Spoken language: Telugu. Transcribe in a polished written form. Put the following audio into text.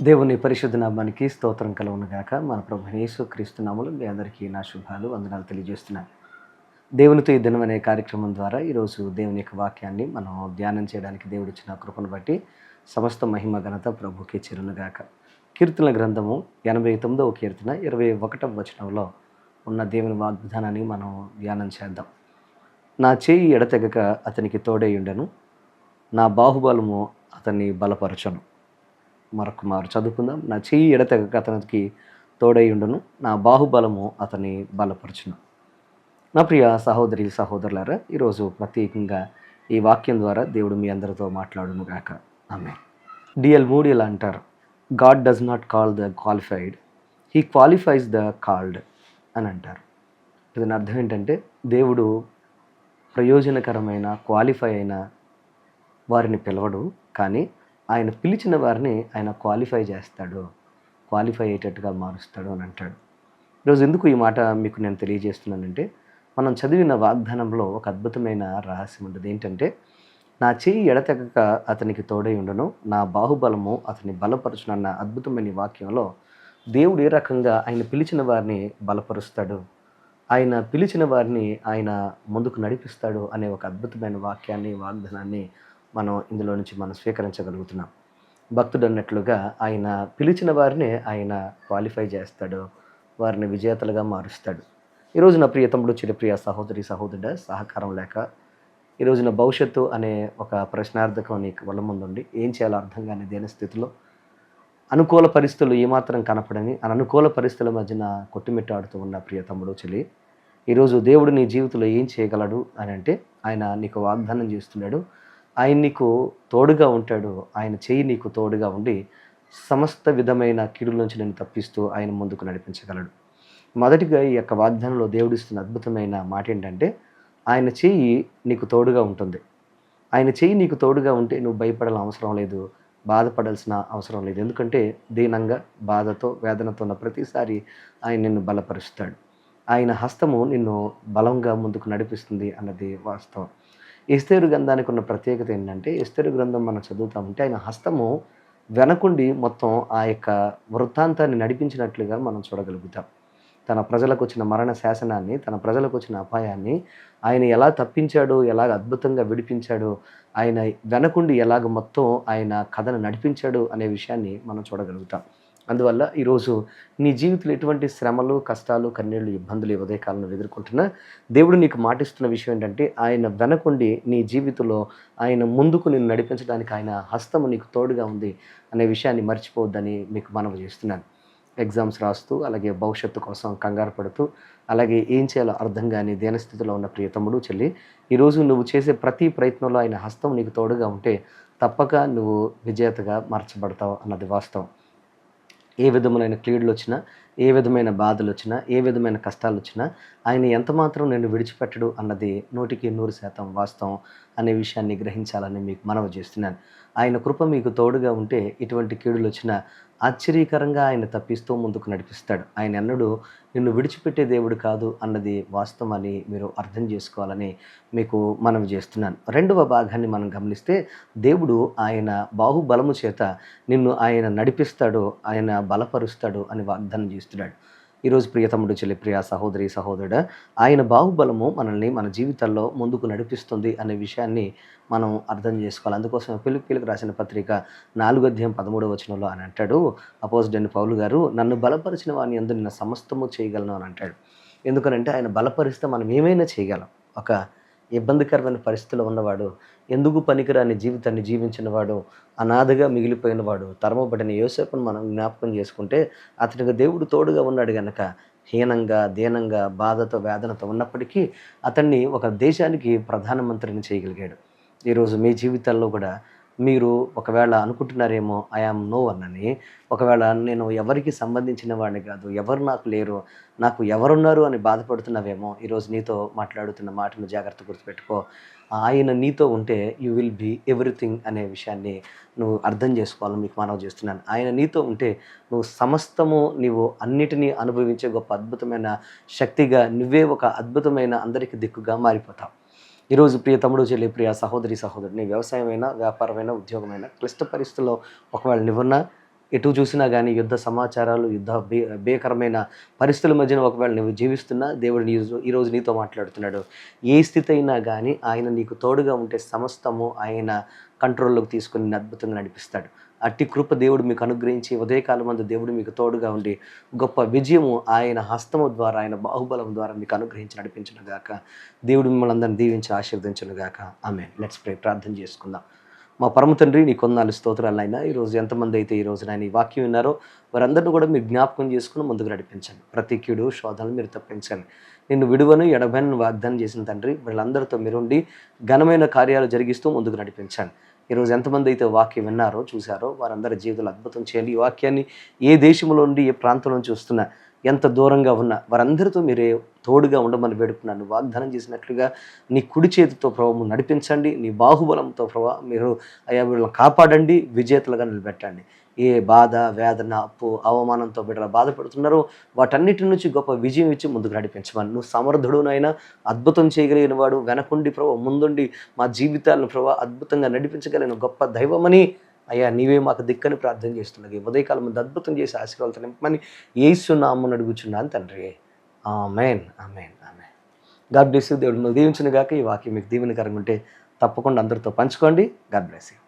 దేవుని పరిశుద్ధ నామానికి స్తోత్రం కలుగును గాక. మన ప్రభు యేసు క్రీస్తు నామములో మీ అందరికీ నా శుభాలు, వందనాలు తెలియజేస్తున్నాను. దేవునితో ఈ దినం అనే కార్యక్రమం ద్వారా ఈరోజు దేవుని యొక్క వాక్యాన్ని మనం ధ్యానం చేయడానికి దేవుడిచ్చిన కృపను బట్టి సమస్త మహిమ ఘనత ప్రభుకే చెరును గాక. కీర్తనల గ్రంథము 89వ కీర్తన 21వ వచనంలో ఉన్న దేవుని వాగ్దానాన్ని మనం ధ్యానం చేద్దాం. నా చేయి ఎడతెగక అతనికి తోడైయుండెను, నా బాహుబలము అతన్ని బలపరచను. మరొక మారు చదువుకుందాం. నా చెయ్యి ఎడతెగక అతనికి తోడైయుండును, నా బాహుబలము అతన్ని బలపరచును. నా ప్రియ సహోదరి సహోదరులారా, ఈరోజు ప్రత్యేకంగా ఈ వాక్యం ద్వారా దేవుడు మీ అందరితో మాట్లాడును గాక. ఆమేన్. డిఎల్ మూడీ ఇలా అంటారు, God does not call the qualified, he qualifies the called అని అంటారు. దీని అర్థం ఏంటంటే, దేవుడు ప్రయోజనకరమైన క్వాలిఫై అయిన వారిని పిలవడు, కానీ ఆయన పిలిచిన వారిని ఆయన క్వాలిఫై చేస్తాడు, క్వాలిఫై అయ్యేటట్టుగా మారుస్తాడు అని అంటాడు. ఈరోజు ఎందుకు ఈ మాట మీకు నేను తెలియజేస్తున్నానంటే, మనం చదివిన వాగ్దానంలో ఒక అద్భుతమైన రహస్యం ఉంటుంది. ఏంటంటే, నా చెయ్యి ఎడతెగక అతనికి తోడై ఉండను, నా బాహుబలము అతన్ని బలపరచును అన్న అద్భుతమైన ఈ వాక్యంలో దేవుడు ఏ రకంగా ఆయన పిలిచిన వారిని బలపరుస్తాడు, ఆయన పిలిచిన వారిని ఆయన ముందుకు నడిపిస్తాడు అనే ఒక అద్భుతమైన వాక్యాన్ని, వాగ్దానాన్ని మనం ఇందులో నుంచి మనం స్వీకరించగలుగుతున్నాం. భక్తుడు అన్నట్లుగా ఆయన పిలిచిన వారిని ఆయన క్వాలిఫై చేస్తాడు, వారిని విజేతలుగా మారుస్తాడు. ఈరోజు నా ప్రియ తమ్ముడు, చిరప్రియ సహోదరి సహోదరుడ, సహకారం లేక ఈరోజున భవిష్యత్తు అనే ఒక ప్రశ్నార్థకం నీకు వాళ్ళ ముందుండి ఏం చేయాలో అర్థం కాని దేని స్థితిలో, అనుకూల పరిస్థితులు ఏమాత్రం కనపడని అననుకూల పరిస్థితుల మధ్యన కొట్టుమిట్టాడుతూ ఉన్న ప్రియ తమ్ముడు చెల్లి, ఈరోజు దేవుడు నీ జీవితంలో ఏం చేయగలడు అని అంటే, ఆయన నీకు వాగ్దానం చేస్తున్నాడు. ఆయన నీకు తోడుగా ఉంటాడు. ఆయన చెయ్యి నీకు తోడుగా ఉండి సమస్త విధమైన కీడుల నుంచి నేను తప్పిస్తూ ఆయన ముందుకు నడిపించగలడు. మొదటిగా ఈ యొక్క వాగ్దానంలో దేవుడిస్తున్న అద్భుతమైన మాట ఏంటంటే, ఆయన చెయ్యి నీకు తోడుగా ఉంటుంది. ఆయన చెయ్యి నీకు తోడుగా ఉంటే నువ్వు భయపడాల్సిన అవసరం లేదు, బాధపడాల్సిన అవసరం లేదు. ఎందుకంటే దీనంగా, బాధతో, వేదనతో ఉన్న ప్రతిసారి ఆయన నిన్ను బలపరుస్తాడు. ఆయన హస్తము నిన్ను బలంగా ముందుకు నడిపిస్తుంది అన్నది వాస్తవం. ఎస్తేరు గ్రంథానికి ఉన్న ప్రత్యేకత ఏంటంటే, ఎస్తేరు గ్రంథం మనం చదువుతా ఉంటే ఆయన హస్తము వెనకుండి మొత్తం ఆ యొక్క వృత్తాంతాన్ని నడిపించినట్లుగా మనం చూడగలుగుతాం. తన ప్రజలకు వచ్చిన మరణ శాసనాన్ని, తన ప్రజలకు వచ్చిన అపాయాన్ని ఆయన ఎలా తప్పించాడో, ఎలాగ అద్భుతంగా విడిపించాడో, ఆయన వెనకుండి ఎలాగ మొత్తం ఆయన కథను నడిపించాడు అనే విషయాన్ని మనం చూడగలుగుతాం. అందువల్ల ఈరోజు నీ జీవితంలో ఎటువంటి శ్రమలు, కష్టాలు, కన్నీళ్ళు, ఇబ్బందులు ఈ ఉదయకాలంలో ఎదుర్కొంటున్నా దేవుడు నీకు మాటిస్తున్న విషయం ఏంటంటే, ఆయన వెనకుండి నీ జీవితంలో ఆయన ముందుకు నిన్ను నడిపించడానికి ఆయన హస్తము నీకు తోడుగా ఉంది అనే విషయాన్ని మర్చిపోవద్దని మీకు మనవి చేస్తున్నాను. ఎగ్జామ్స్ రాస్తూ, అలాగే భవిష్యత్తు కోసం కంగారు పడుతూ, అలాగే ఏం చేయాలో అర్థం కాని దీనస్థితిలో ఉన్న ప్రియ తమ్ముడు చెల్లి, ఈరోజు నువ్వు చేసే ప్రతి ప్రయత్నంలో ఆయన హస్తం నీకు తోడుగా ఉంటే తప్పక నువ్వు విజేతగా మార్చబడతావు అన్నది వాస్తవం. ఏ విధములైన కీడులు వచ్చినా, ఏ విధమైన బాధలు వచ్చినా, ఏ విధమైన కష్టాలు వచ్చినా ఆయన ఎంతమాత్రం నిన్ను విడిచిపెట్టడు అన్నది 100% వాస్తవం అనే విషయాన్ని గ్రహించాలని మీకు మనవి చేస్తున్నాను. ఆయన కృప మీకు తోడుగా ఉంటే ఎటువంటి కీడులు వచ్చినా ఆశ్చర్యకరంగా ఆయన తప్పిస్తూ ముందుకు నడిపిస్తాడు. ఆయన ఎన్నడూ నిన్ను విడిచిపెట్టే దేవుడు కాదు అన్నది వాస్తవం అని మీరు అర్థం చేసుకోవాలని మీకు మనవి చేస్తున్నాను. రెండవ భాగాన్ని మనం గమనిస్తే, దేవుడు ఆయన బాహుబలము చేత నిన్ను ఆయన నడిపిస్తాడు, ఆయన బలపరుస్తాడు అని వాగ్దానం చేస్తున్నాడు. ఈరోజు ప్రియ తమ్ముడు చెల్లి, ప్రియ సహోదరి సహోదరుడా, ఆయన బాహుబలము మనల్ని మన జీవితాల్లో ముందుకు నడిపిస్తుంది అనే విషయాన్ని మనం అర్థం చేసుకోవాలి. అందుకోసం ఫిలిప్పీయులకు రాసిన పత్రిక 4:13 అని అంటాడు అపోజిడైన పౌలు గారు, నన్ను బలపరిచిన వాని యందు నిన్న సమస్తము చేయగలను అని అంటాడు. ఎందుకనంటే ఆయన బలపరిస్తే మనం ఏమైనా చేయగలం. ఒక ఇబ్బందికరమైన పరిస్థితిలో ఉన్నవాడు, ఎందుకు పనికిరాని జీవితాన్ని జీవించిన వాడు, అనాథగా మిగిలిపోయిన వాడు, తరమబడిన యోసేపును మనం జ్ఞాపకం చేసుకుంటే అతనికి దేవుడు తోడుగా ఉన్నాడు గనక హీనంగా, దీనంగా, బాధతో, వేదనతో ఉన్నప్పటికీ అతన్ని ఒక దేశానికి ప్రధానమంత్రిని చేయగలిగాడు. ఈరోజు మీ జీవితాల్లో కూడా మీరు ఒకవేళ అనుకుంటున్నారేమో, ఐ యామ్ నో వన్ అని, ఒకవేళ నేను ఎవరికి సంబంధించిన వాడిని కాదు, ఎవరు నాకు లేరు, నాకు ఎవరున్నారు అని బాధపడుతున్నావేమో, ఈరోజు నీతో మాట్లాడుతున్న మాటను జాగ్రత్త గుర్తుపెట్టుకో. ఆయన నీతో ఉంటే యూ విల్ బీ ఎవ్రీథింగ్ అనే విషయాన్ని నువ్వు అర్థం చేసుకోవాలని మీకు మనవి చేస్తున్నాను. ఆయన నీతో ఉంటే నువ్వు సమస్తము, నీవు అన్నిటినీ అనుభవించే గొప్ప అద్భుతమైన శక్తిగా, నువ్వే ఒక అద్భుతమైన అందరికి దిక్కుగా మారిపోతావు. ఈరోజు ప్రియ తమ్ముడు చెల్లి, ప్రియ సహోదరి సహోదరుడు, నీ వ్యవసాయమైనా, వ్యాపారమైనా, ఉద్యోగమైనా క్లిష్ట పరిస్థితుల్లో ఒకవేళ నువ్వున్నా, ఎటు చూసినా కానీ యుద్ధ సమాచారాలు, భీకరమైన పరిస్థితుల మధ్యన ఒకవేళ నువ్వు జీవిస్తున్నా దేవుడు ఈరోజు నీతో మాట్లాడుతున్నాడు. ఏ స్థితి అయినా కానీ ఆయన నీకు తోడుగా ఉంటే సమస్తము ఆయన కంట్రోల్లోకి తీసుకొని నిన్ను అద్భుతంగా నడిపిస్తాడు. అట్టి కృప దేవుడు మీకు అనుగ్రహించి ఉదయకాలం మందు దేవుడు మీకు తోడుగా ఉండి గొప్ప విజయము ఆయన హస్తము ద్వారా, ఆయన బాహుబలం ద్వారా మీకు అనుగ్రహించి నడిపించును గాక. దేవుడు మిమ్మల్ని అందరిని దీవించి ఆశీర్వదించును గాక. ఆమేన్. Let's pray. ప్రార్థన చేసుకుందాం. మా పరమ తండ్రి, నీ కొందనాలు స్తోత్రాలైనా ఈరోజు ఎంతమంది అయితే ఈరోజు నాయన ఈ వాక్యం విన్నారో వారందరినీ కూడా మీరు జ్ఞాపకం చేసుకుని ముందుకు నడిపించండి. ప్రతి కీడు శోధనలు మీరు తప్పించండి. నిన్ను విడువను ఎడబెను వాగ్దానం చేసిన తండ్రి, వీళ్ళందరితో మీరుండి ఘనమైన కార్యాలు జరిగిస్తూ ముందుకు నడిపించండి. ఈరోజు ఎంతమంది అయితే వాక్యం విన్నారో చూశారో వారందరి జీవితాలు అద్భుతం చేయండి. ఈ వాక్యాన్ని ఏ దేశంలో ఉండి ఏ ప్రాంతం నుంచి వస్తున్నా, ఎంత దూరంగా ఉన్నా వారందరితో మీరే తోడుగా ఉండమని వేడుకున్నాను. వాగ్దానం చేసినట్లుగా నీ కుడి చేతితో ప్రభావం నడిపించండి. నీ బాహుబలంతో ప్రభావ మీరు అయ్యా వీళ్ళని కాపాడండి, విజేతలుగా నిలబెట్టండి. ఏ బాధ, వేదన, అప్పు, అవమానంతో బిడ్డలు బాధపడుతున్నారో వాటన్నిటి నుంచి గొప్ప విజయం ఇచ్చి ముందుకు నడిపించమని. నువ్వు సమర్థుడునైనా, అద్భుతం చేయగలిగిన వాడు, వెనకుండి ప్రభావ ముందుండి మా జీవితాలను ప్రభావ అద్భుతంగా నడిపించగలిగిన గొప్ప దైవమని అయ్యా నీవే మాకు దిక్కని ప్రార్థన చేస్తున్నది. ఉదయకాలం ముందు అద్భుతం చేసి ఆశీర్వాదాలు నింపమని యేసు నామమున అడుగుచున్నాను తండ్రి. Amen, amen, amen. God bless you. దేవుడు నువ్వు దీవించును గాక. ఈ వాక్యం మీకు దీవెనకరంగా ఉంటే తప్పకుండా అందరితో పంచుకోండి. God bless you.